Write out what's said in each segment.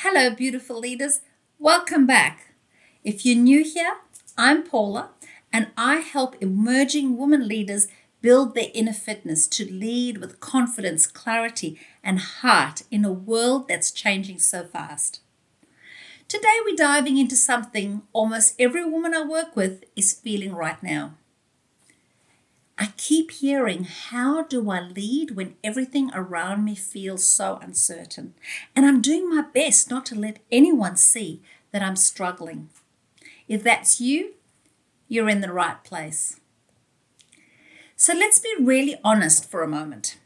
Hello, beautiful leaders. Welcome back. If you're new here, I'm Paula, and I help emerging women leaders build their inner fitness to lead with confidence, clarity, and heart in a world that's changing so fast. Today, we're diving into something almost every woman I work with is feeling right now. I keep hearing, how do I lead when everything around me feels so uncertain? And I'm doing my best not to let anyone see that I'm struggling. If that's you, you're in the right place. So let's be really honest for a moment.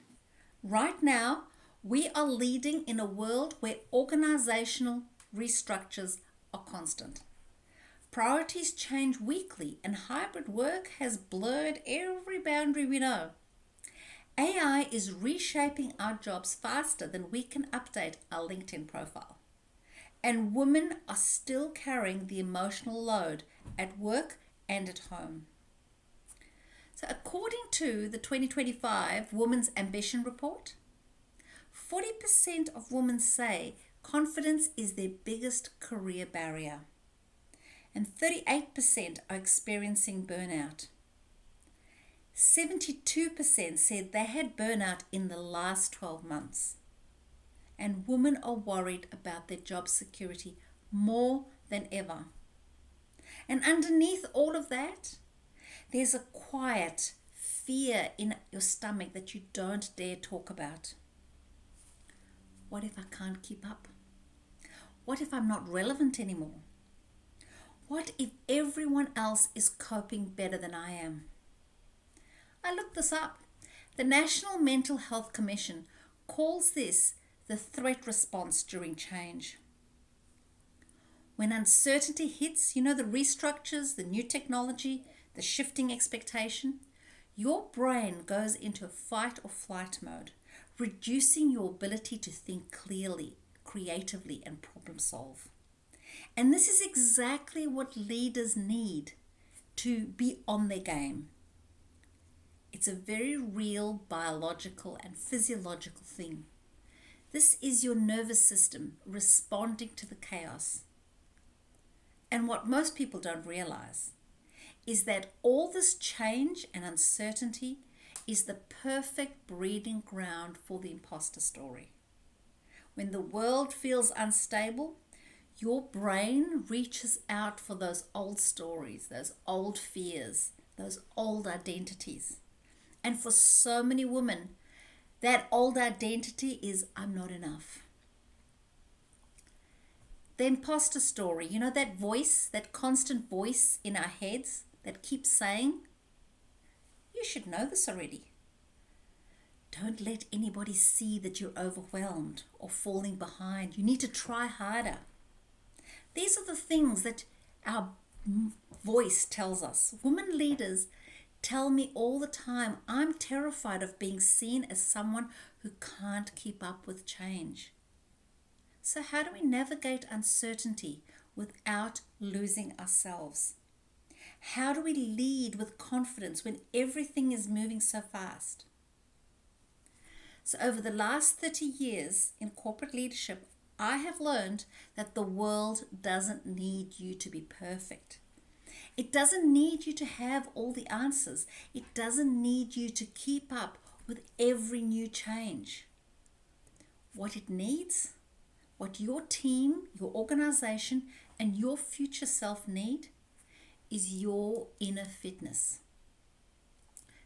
Right now, we are leading in a world where organizational restructures are constant. Priorities change weekly, and hybrid work has blurred every boundary we know. AI is reshaping our jobs faster than we can update our LinkedIn profile. And women are still carrying the emotional load at work and at home. So, according to the 2025 Women's Ambition Report, 40% of women say confidence is their biggest career barrier, and 38% are experiencing burnout. 72% said they had burnout in the last 12 months. And women are worried about their job security more than ever. And underneath all of that, there's a quiet fear in your stomach that you don't dare talk about. What if I can't keep up? What if I'm not relevant anymore? What if everyone else is coping better than I am? I looked this up. The National Mental Health Commission calls this the threat response during change. When uncertainty hits, the restructures, the new technology, the shifting expectation, your brain goes into a fight or flight mode, reducing your ability to think clearly, creatively, and problem solve. And this is exactly what leaders need to be on their game. It's a very real biological and physiological thing. This is your nervous system responding to the chaos. And what most people don't realize is that all this change and uncertainty is the perfect breeding ground for the imposter story. When the world feels unstable, your brain reaches out for those old stories, those old fears, those old identities. And for so many women, that old identity is, I'm not enough. The imposter story, that voice, that constant voice in our heads that keeps saying, you should know this already. Don't let anybody see that you're overwhelmed or falling behind. You need to try harder. These are the things that our voice tells us. Women leaders tell me all the time, I'm terrified of being seen as someone who can't keep up with change. So how do we navigate uncertainty without losing ourselves? How do we lead with confidence when everything is moving so fast? So over the last 30 years in corporate leadership, I have learned that the world doesn't need you to be perfect. It doesn't need you to have all the answers. It doesn't need you to keep up with every new change. What it needs, what your team, your organization, and your future self need is your inner fitness.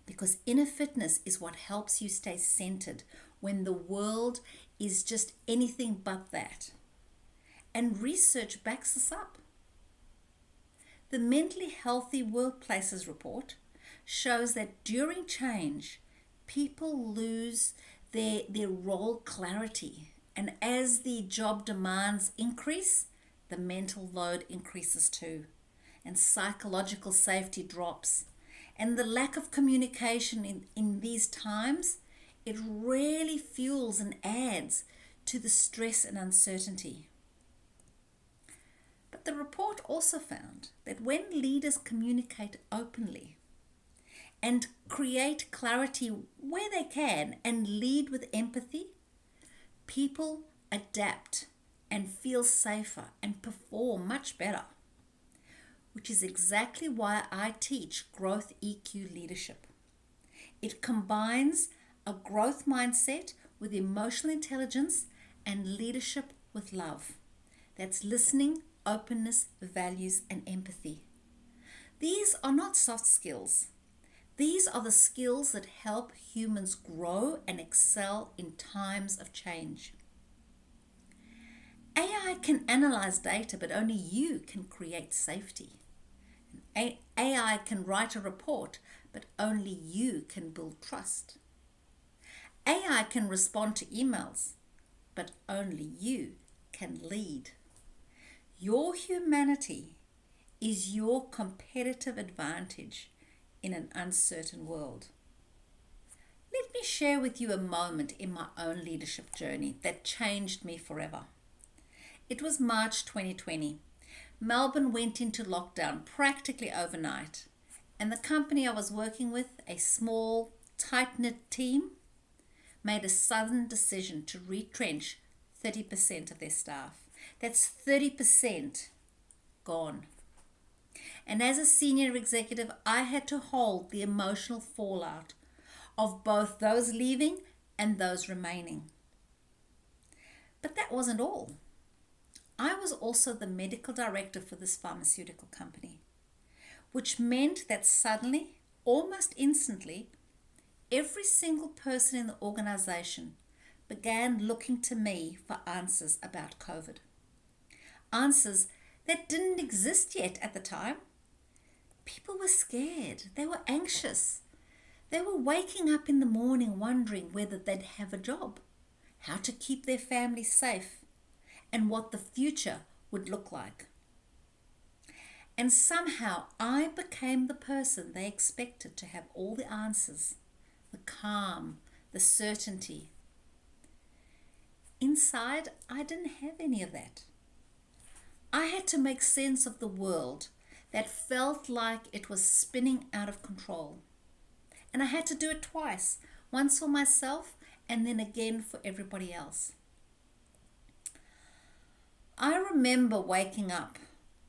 Because inner fitness is what helps you stay centered when the world is just anything but that. And research backs this up. The Mentally Healthy Workplaces report shows that during change, people lose their role clarity. And as the job demands increase, the mental load increases too. And psychological safety drops. And the lack of communication in these times, it really fuels and adds to the stress and uncertainty. But the report also found that when leaders communicate openly and create clarity where they can and lead with empathy, people adapt and feel safer and perform much better, which is exactly why I teach Growth EQ Leadership. It combines a growth mindset with emotional intelligence and leadership with love. That's listening, openness, values, and empathy. These are not soft skills. These are the skills that help humans grow and excel in times of change. AI can analyze data, but only you can create safety. AI can write a report, but only you can build trust. AI can respond to emails, but only you can lead. Your humanity is your competitive advantage in an uncertain world. Let me share with you a moment in my own leadership journey that changed me forever. It was March 2020. Melbourne went into lockdown practically overnight, and the company I was working with, a small, tight-knit team, made a sudden decision to retrench 30% of their staff. That's 30% gone. And as a senior executive, I had to hold the emotional fallout of both those leaving and those remaining. But that wasn't all. I was also the medical director for this pharmaceutical company, which meant that suddenly, almost instantly, every single person in the organization began looking to me for answers about COVID. Answers that didn't exist yet at the time. People were scared. They were anxious. They were waking up in the morning wondering whether they'd have a job, how to keep their family safe, and what the future would look like. And somehow I became the person they expected to have all the answers, the calm, the certainty. Inside, I didn't have any of that. I had to make sense of the world that felt like it was spinning out of control. And I had to do it twice, once for myself and then again for everybody else. I remember waking up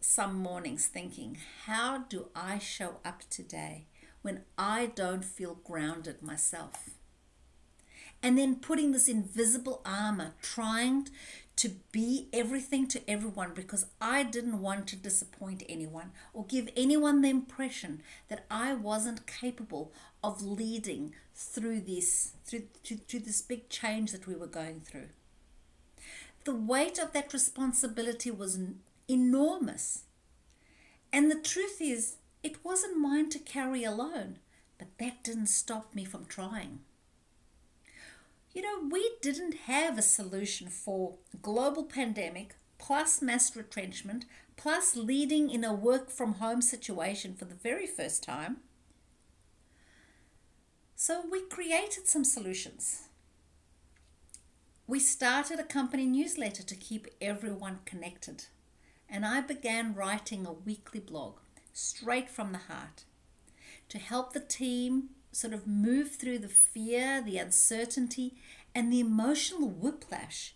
some mornings thinking, how do I show up today when I don't feel grounded myself? And then putting this invisible armor, trying to be everything to everyone because I didn't want to disappoint anyone or give anyone the impression that I wasn't capable of leading through this big change that we were going through. The weight of that responsibility was enormous. And the truth is, it wasn't mine to carry alone, but that didn't stop me from trying. We didn't have a solution for global pandemic, plus mass retrenchment, plus leading in a work from home situation for the very first time. So we created some solutions. We started a company newsletter to keep everyone connected. And I began writing a weekly blog, straight from the heart, to help the team sort of move through the fear, the uncertainty, and the emotional whiplash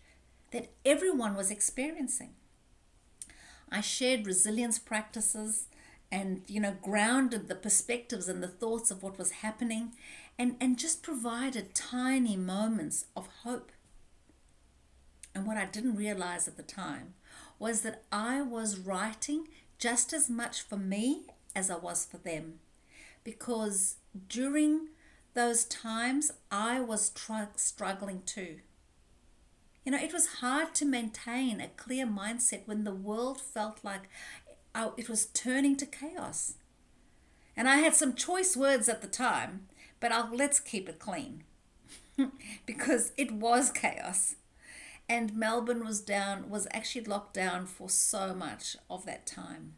that everyone was experiencing. I shared resilience practices and, grounded the perspectives and the thoughts of what was happening and just provided tiny moments of hope. And what I didn't realize at the time was that I was writing just as much for me as I was for them. Because during those times, I was struggling too. It was hard to maintain a clear mindset when the world felt like it was turning to chaos. And I had some choice words at the time, but let's keep it clean. Because it was chaos. And Melbourne was actually locked down for so much of that time.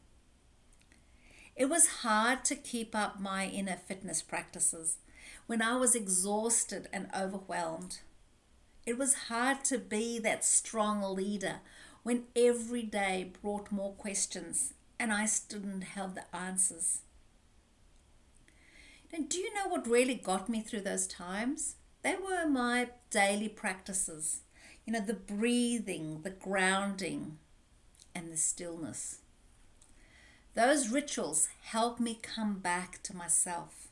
It was hard to keep up my inner fitness practices when I was exhausted and overwhelmed. It was hard to be that strong leader when every day brought more questions and I still didn't have the answers. And do you know what really got me through those times? They were my daily practices. The breathing, the grounding, and the stillness. Those rituals help me come back to myself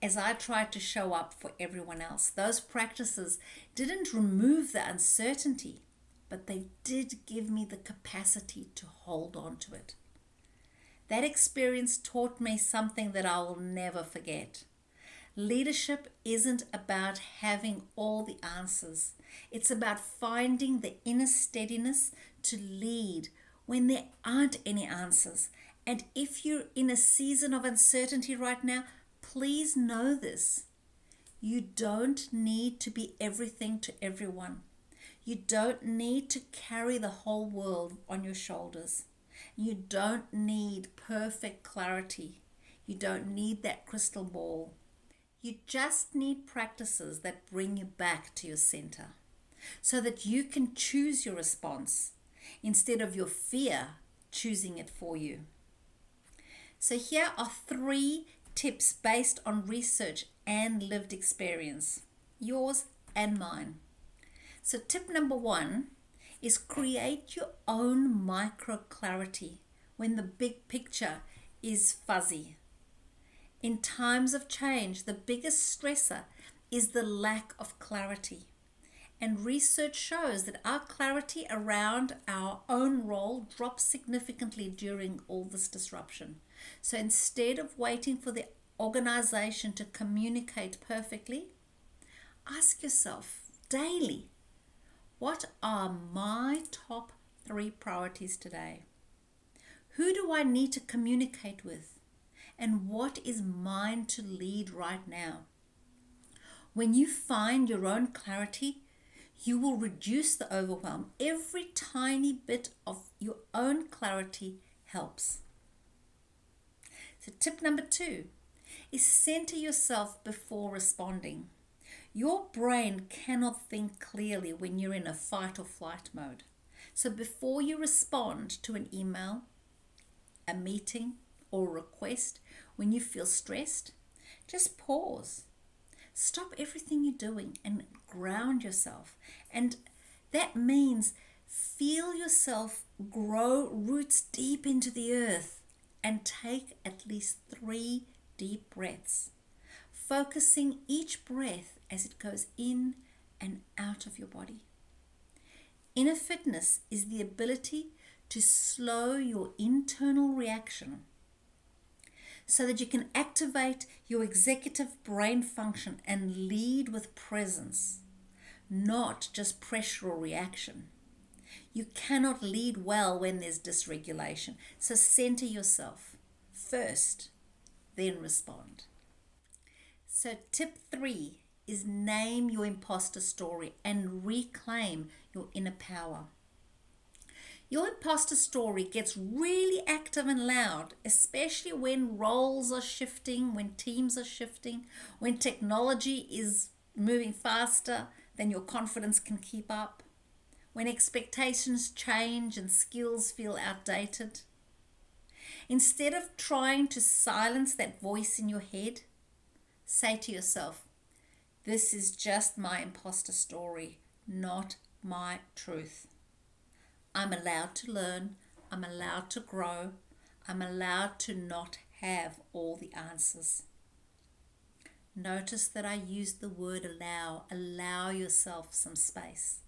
as I tried to show up for everyone else. Those practices didn't remove the uncertainty, but they did give me the capacity to hold on to it. That experience taught me something that I will never forget. Leadership isn't about having all the answers. It's about finding the inner steadiness to lead when there aren't any answers. And if you're in a season of uncertainty right now, please know this. You don't need to be everything to everyone. You don't need to carry the whole world on your shoulders. You don't need perfect clarity. You don't need that crystal ball. You just need practices that bring you back to your center so that you can choose your response instead of your fear choosing it for you. So here are 3 tips based on research and lived experience, yours and mine. So tip number 1 is create your own micro clarity when the big picture is fuzzy. In times of change, the biggest stressor is the lack of clarity. And research shows that our clarity around our own role drops significantly during all this disruption. So instead of waiting for the organization to communicate perfectly, ask yourself daily, what are my top 3 priorities today? Who do I need to communicate with? And what is mine to lead right now? When you find your own clarity, you will reduce the overwhelm. Every tiny bit of your own clarity helps. So tip number 2 is center yourself before responding. Your brain cannot think clearly when you're in a fight or flight mode. So before you respond to an email, a meeting, or a request, when you feel stressed, just pause. Stop everything you're doing and ground yourself. And that means feel yourself grow roots deep into the earth and take at least 3 deep breaths, focusing each breath as it goes in and out of your body. Inner fitness is the ability to slow your internal reaction so that you can activate your executive brain function and lead with presence, not just pressure or reaction. You cannot lead well when there's dysregulation. So center yourself first, then respond. So tip 3 is name your imposter story and reclaim your inner power. Your imposter story gets really active and loud, especially when roles are shifting, when teams are shifting, when technology is moving faster than your confidence can keep up, when expectations change and skills feel outdated. Instead of trying to silence that voice in your head, say to yourself, this is just my imposter story, not my truth. I'm allowed to learn. I'm allowed to grow. I'm allowed to not have all the answers. Notice that I used the word allow. Allow yourself some space.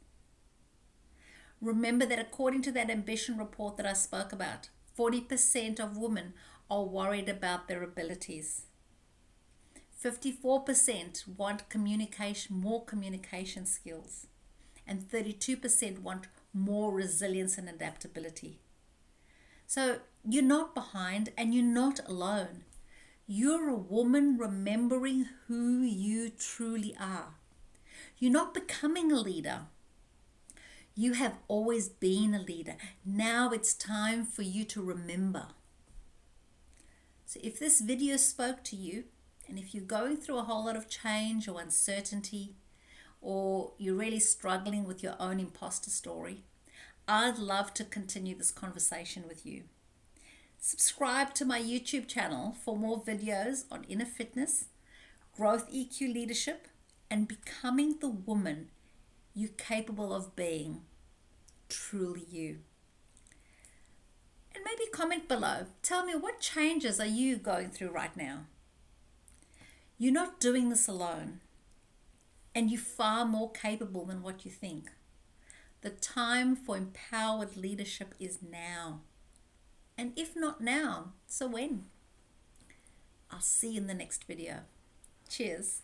Remember that according to that ambition report that I spoke about, 40% of women are worried about their abilities. 54% want more communication skills. And 32% want more resilience and adaptability. So you're not behind and you're not alone. You're a woman remembering who you truly are. You're not becoming a leader. You have always been a leader. Now it's time for you to remember. So if this video spoke to you, and if you're going through a whole lot of change or uncertainty, or you're really struggling with your own imposter story, I'd love to continue this conversation with you. Subscribe to my YouTube channel for more videos on inner fitness, growth EQ leadership, and becoming the woman you're capable of being truly you. And maybe comment below. Tell me, what changes are you going through right now? You're not doing this alone. And you're far more capable than what you think. The time for empowered leadership is now. And if not now, so when? I'll see you in the next video. Cheers.